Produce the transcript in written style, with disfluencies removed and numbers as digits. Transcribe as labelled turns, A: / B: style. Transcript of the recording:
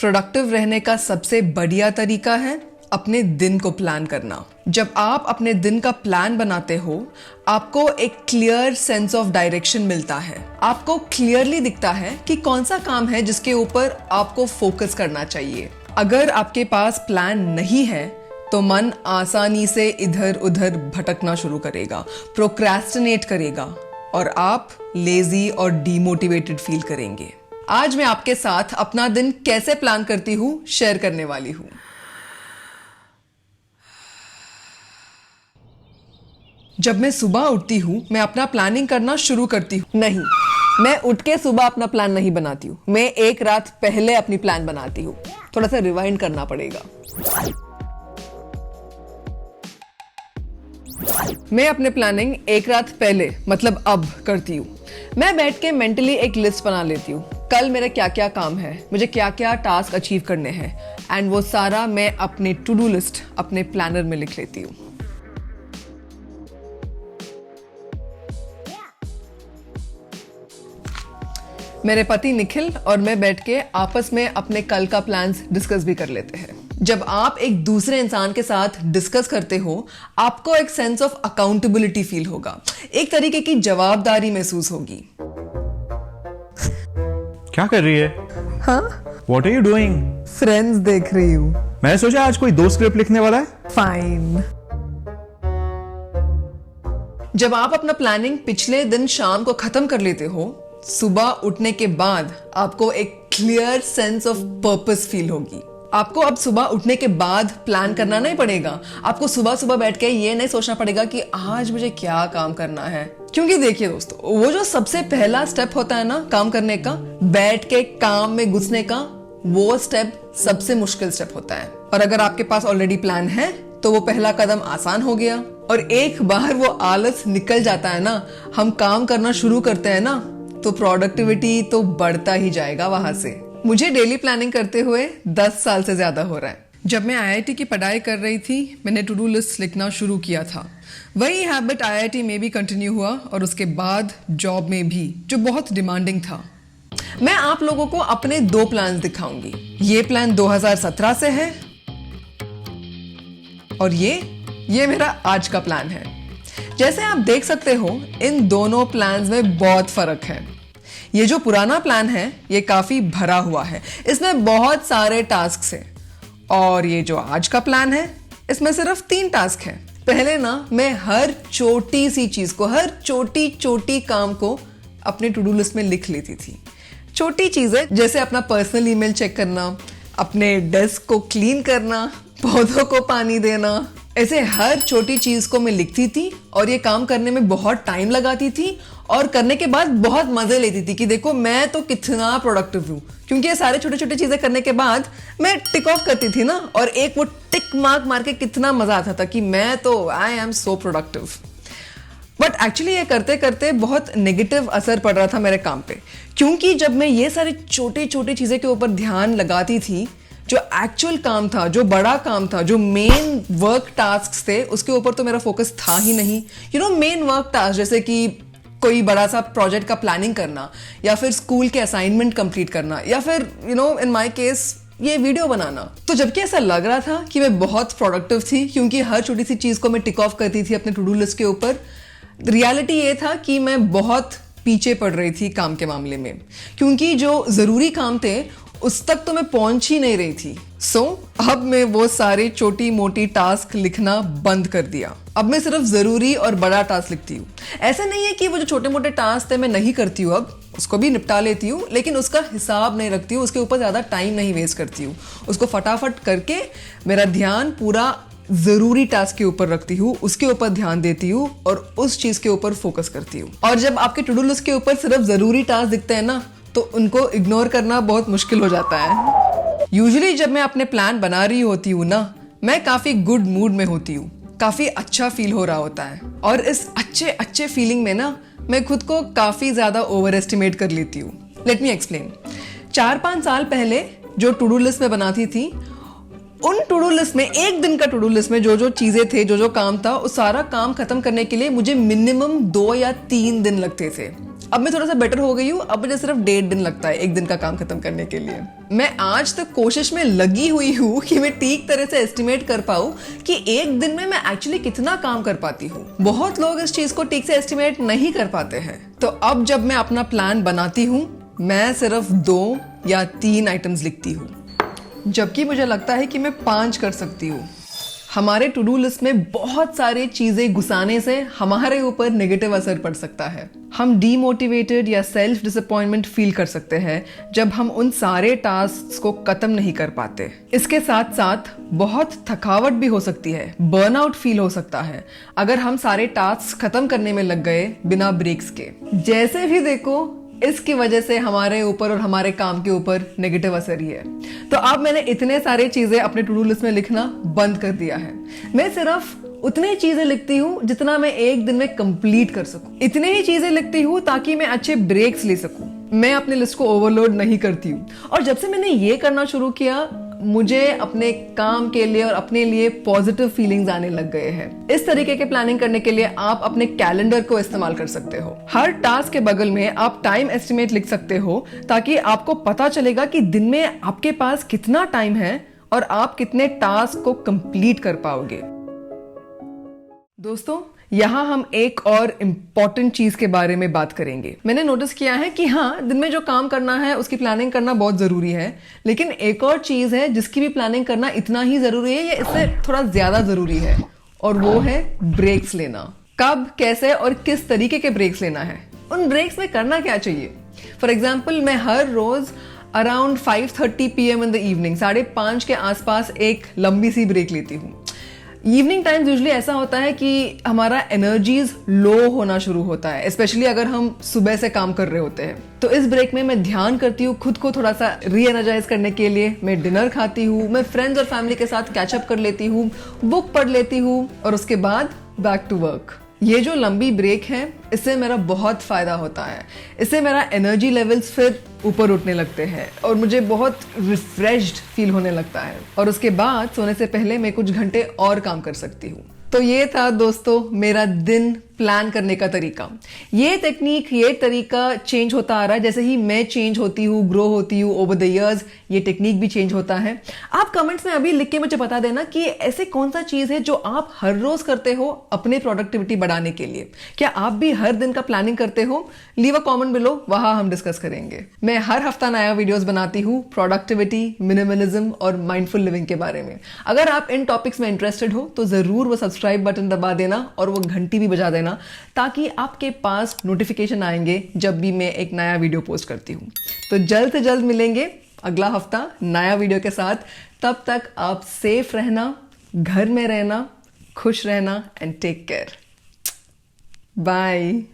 A: Productive रहने का सबसे बढ़िया तरीका है अपने दिन को प्लान करना। जब आप अपने दिन का प्लान बनाते हो, आपको एक क्लियर सेंस ऑफ डायरेक्शन मिलता है। आपको क्लियरली दिखता है कि कौन सा काम है जिसके ऊपर आपको फोकस करना चाहिए। अगर आपके पास प्लान नहीं है तो मन आसानी से इधर उधर भटकना शुरू करेगा, प्रोक्रेस्टिनेट करेगा और आप लेजी और डीमोटिवेटेड फील करेंगे। आज मैं आपके साथ अपना दिन कैसे प्लान करती हूँ शेयर करने वाली हूँ। जब मैं सुबह उठती हूँ मैं अपना प्लानिंग करना शुरू करती हूँ। नहीं, मैं उठ के सुबह अपना प्लान नहीं बनाती हूँ, मैं एक रात पहले अपनी प्लान बनाती हूँ। थोड़ा सा रिवाइंड करना पड़ेगा। मैं अपने प्लानिंग एक रात पहले मतलब अब करती हूँ। मैं बैठ के मेंटली एक लिस्ट बना लेती हूँ, कल मेरा क्या क्या काम है, मुझे क्या क्या टास्क अचीव करने हैं, एंड वो सारा मैं अपने टू डू लिस्ट अपने प्लानर में लिख लेती हूँ। मेरे पति निखिल और मैं बैठ के आपस में अपने कल का प्लान्स डिस्कस भी कर लेते हैं। जब आप एक दूसरे इंसान के साथ डिस्कस करते हो, आपको एक सेंस ऑफ अकाउंटेबिलिटी फील होगा, एक तरीके की जवाबदारी महसूस होगी।
B: क्या कर रही है?
A: हाँ,
B: What are you doing?
A: Friends देख रही हूँ।
B: मैंने सोचा आज कोई 2 स्क्रिप्ट लिखने वाला है।
A: फाइन। जब आप अपना प्लानिंग पिछले दिन शाम को खत्म कर लेते हो, सुबह उठने के बाद आपको एक clear sense of purpose feel होगी। आपको अब सुबह उठने के बाद प्लान करना नहीं पड़ेगा। आपको सुबह सुबह बैठ के ये नहीं सोचना पड़ेगा कि आज मुझे क्या काम करना है, क्योंकि देखिए दोस्तों, वो जो सबसे पहला स्टेप होता है ना काम करने का, बैठ के काम में घुसने का, वो स्टेप सबसे मुश्किल स्टेप होता है। और अगर आपके पास ऑलरेडी प्लान है तो वो पहला कदम आसान हो गया। और एक बार वो आलस निकल जाता है ना, हम काम करना शुरू करते हैं ना, तो प्रोडक्टिविटी तो बढ़ता ही जाएगा वहां से। मुझे डेली प्लानिंग करते हुए 10 साल से ज्यादा हो रहा है। जब मैं आईआईटी की पढ़ाई कर रही थी, मैंने टू डू लिस्ट लिखना शुरू किया था। वही हैबिट आईआईटी में भी कंटिन्यू हुआ और उसके बाद जॉब में भी, जो बहुत डिमांडिंग था। मैं आप लोगों को अपने 2 प्लान दिखाऊंगी। ये प्लान 2017 से है और ये मेरा आज का प्लान है। जैसे आप देख सकते हो, इन दोनों प्लान्स में बहुत फर्क है। ये जो पुराना प्लान है ये काफी भरा हुआ है, इसमें बहुत सारे टास्क हैं। और ये जो आज का प्लान है इसमें सिर्फ 3 टास्क हैं। पहले ना मैं हर छोटी सी चीज को, हर छोटी छोटी काम को अपने टू डू लिस्ट में लिख लेती थी। छोटी चीजें जैसे अपना पर्सनल ईमेल चेक करना, अपने डेस्क को क्लीन करना, पौधों को पानी देना, ऐसे हर छोटी चीज को मैं लिखती थी और ये काम करने में बहुत टाइम लगाती थी और करने के बाद बहुत मजे लेती थी कि देखो मैं तो कितना प्रोडक्टिव हूँ, क्योंकि ये सारे छोटे छोटे चीजें करने के बाद मैं टिक ऑफ करती थी ना, और एक वो टिक मार्क मार के कितना मजा आता था कि मैं तो I am so productive. But actually ये करते करते बहुत नेगेटिव असर पड़ रहा था मेरे काम पे, क्योंकि जब मैं ये सारी छोटी छोटी चीजें के ऊपर ध्यान लगाती थी, जो एक्चुअल काम था, जो बड़ा काम था, जो मेन वर्क टास्क थे, उसके ऊपर तो मेरा फोकस था ही नहीं। मेन वर्क टास्क जैसे कि कोई बड़ा सा प्रोजेक्ट का प्लानिंग करना, या फिर स्कूल के असाइनमेंट कंप्लीट करना, या फिर इन माय केस ये वीडियो बनाना। तो जबकि ऐसा लग रहा था कि मैं बहुत प्रोडक्टिव थी क्योंकि हर छोटी सी चीज को मैं टिक ऑफ करती थी अपने टू डू लिस्ट के ऊपर, रियलिटी ये था कि मैं बहुत पीछे पड़ रही थी काम के मामले में, क्योंकि जो जरूरी काम थे उस तक तो मैं पहुंच ही नहीं रही थी। अब मैं वो सारे छोटी मोटी टास्क लिखना बंद कर दिया। अब मैं सिर्फ जरूरी और बड़ा टास्क लिखती हूँ। ऐसा नहीं है कि वो जो छोटे मोटे टास्क थे मैं नहीं करती हूँ, अब उसको भी निपटा लेती हूँ, लेकिन उसका हिसाब नहीं रखती हूँ, उसके ऊपर ज्यादा टाइम नहीं वेस्ट करती हूँ। उसको फटाफट करके मेरा ध्यान पूरा जरूरी टास्क के ऊपर रखती हूँ, उसके ऊपर ध्यान देती हूँ और उस चीज के ऊपर फोकस करती हूँ। और जब आपके टू डू लिस्ट के ऊपर सिर्फ जरूरी टास्क दिखते हैं ना, तो उनको इग्नोर करना बहुत मुश्किल हो जाता है। यूजुअली जब मैं अपने प्लान बना रही होती हूँ ना, मैं काफी गुड मूड में होती हूँ, काफी अच्छा फील हो रहा होता है, और इस अच्छे फीलिंग में ना मैं खुद को काफी ज्यादा ओवर एस्टिमेट कर लेती हूँ। Let me explain. 4-5 साल पहले जो टू डू लिस्ट में बनाती थी, उन टू डू लिस्ट में, एक दिन का टू डू लिस्ट में जो चीजें थे, जो काम था, उस सारा काम खत्म करने के लिए मुझे मिनिमम 2 या 3 दिन लगते थे। अब मैं थोड़ा सा बेटर हो गई हूँ। अब मुझे सिर्फ 1.5 दिन लगता है एक दिन का काम खत्म करने के लिए। मैं आज तक कोशिश में लगी हुई हूँ कि मैं ठीक तरह से एस्टिमेट कर पाऊँ कि एक दिन में मैं एक्चुअली कितना काम कर पाती हूँ। बहुत लोग इस चीज को ठीक से एस्टिमेट नहीं कर पाते हैं। तो अब जब मैं अपना प्लान बनाती हूँ, मैं सिर्फ 2 या 3 आइटम्स लिखती हूँ, जबकि मुझे लगता है कि मैं 5 कर सकती हूँ। हमारे टू डू लिस्ट में बहुत सारी चीजें घुसाने से हमारे ऊपर नेगेटिव असर पड़ सकता है। हम डीमोटिवेटेड या सेल्फ डिसअपॉइंटमेंट फील कर सकते हैं जब हम उन सारे टास्क को खत्म नहीं कर पाते। इसके साथ साथ बहुत थकावट भी हो सकती है, बर्नआउट फील हो सकता है अगर हम सारे टास्क खत्म करने में लग गए बिना ब्रेक्स के। जैसे भी देखो, इसकी वजह से हमारे ऊपर और हमारे काम के ऊपर नेगेटिव असर ही है। तो अब मैंने इतने सारे चीजें अपने टू डू लिस्ट में लिखना बंद कर दिया है। मैं सिर्फ उतनी चीजें लिखती हूँ जितना मैं एक दिन में कंप्लीट कर सकूं। इतने ही चीजें लिखती हूँ ताकि मैं अच्छे ब्रेक्स ले सकूं। मैं अपनी लिस्ट को ओवरलोड नहीं करती हूँ। और जब से मैंने ये करना शुरू किया, मुझे अपने काम के लिए और अपने लिए पॉजिटिव फीलिंग्स आने लग गए हैं। इस तरीके के प्लानिंग करने के लिए आप अपने कैलेंडर को इस्तेमाल कर सकते हो। हर टास्क के बगल में आप टाइम एस्टिमेट लिख सकते हो ताकि आपको पता चलेगा कि दिन में आपके पास कितना टाइम है और आप कितने टास्क को कंप्लीट कर पाओगे। दोस्तों, यहाँ हम एक और इम्पॉर्टेंट चीज के बारे में बात करेंगे। मैंने नोटिस किया है कि हाँ, दिन में जो काम करना है उसकी प्लानिंग करना बहुत जरूरी है, लेकिन एक और चीज है जिसकी भी प्लानिंग करना इतना ही जरूरी है या इससे थोड़ा ज्यादा जरूरी है, और वो है ब्रेक्स लेना। कब, कैसे और किस तरीके के ब्रेक्स लेना है, उन ब्रेक्स में करना क्या चाहिए। फॉर एग्जाम्पल, मैं हर रोज around 5:30 PM in the evening, 5:30 के आसपास एक लंबी सी ब्रेक लेती हूँ। इवनिंग टाइम्स यूजुअली ऐसा होता है कि हमारा एनर्जीज लो होना शुरू होता है, स्पेशली अगर हम सुबह से काम कर रहे होते हैं। तो इस ब्रेक में मैं ध्यान करती हूँ खुद को थोड़ा सा री एनर्जाइज करने के लिए। मैं डिनर खाती हूँ, मैं फ्रेंड्स और फैमिली के साथ कैचअप कर लेती हूँ, बुक पढ़ लेती हूँ और उसके बाद बैक टू वर्क। ये जो लंबी ब्रेक है, इससे मेरा बहुत फायदा होता है। इससे मेरा एनर्जी लेवल्स फिर ऊपर उठने लगते हैं और मुझे बहुत रिफ्रेश्ड फील होने लगता है, और उसके बाद सोने से पहले मैं कुछ घंटे और काम कर सकती हूँ। तो ये था दोस्तों मेरा दिन प्लान करने का तरीका। ये टेक्निक, ये तरीका चेंज होता आ रहा है जैसे ही मैं चेंज होती हूँ, ग्रो होती हूँ ओवर द इयर्स। ये टेक्निक भी चेंज होता है। आप कमेंट्स में अभी लिख के मुझे बता देना कि ऐसे कौन सा चीज है जो आप हर रोज करते हो अपने प्रोडक्टिविटी बढ़ाने के लिए। क्या आप भी हर दिन का प्लानिंग करते हो? लीव अ कमेंट बिलो, वहां हम डिस्कस करेंगे। मैं हर हफ्ता नया वीडियोस बनाती हूँ प्रोडक्टिविटी, मिनिमलिज्म और माइंडफुल लिविंग के बारे में। अगर आप इन टॉपिक्स में इंटरेस्टेड हो तो जरूर वो सब्सक्राइब बटन दबा देना और वो घंटी भी बजा देना, ताकि आपके पास नोटिफिकेशन आएंगे जब भी मैं एक नया वीडियो पोस्ट करती हूँ। तो जल्द से जल्द मिलेंगे अगला हफ्ता नया वीडियो के साथ। तब तक आप सेफ रहना, घर में रहना, खुश रहना एंड टेक केयर। बाय।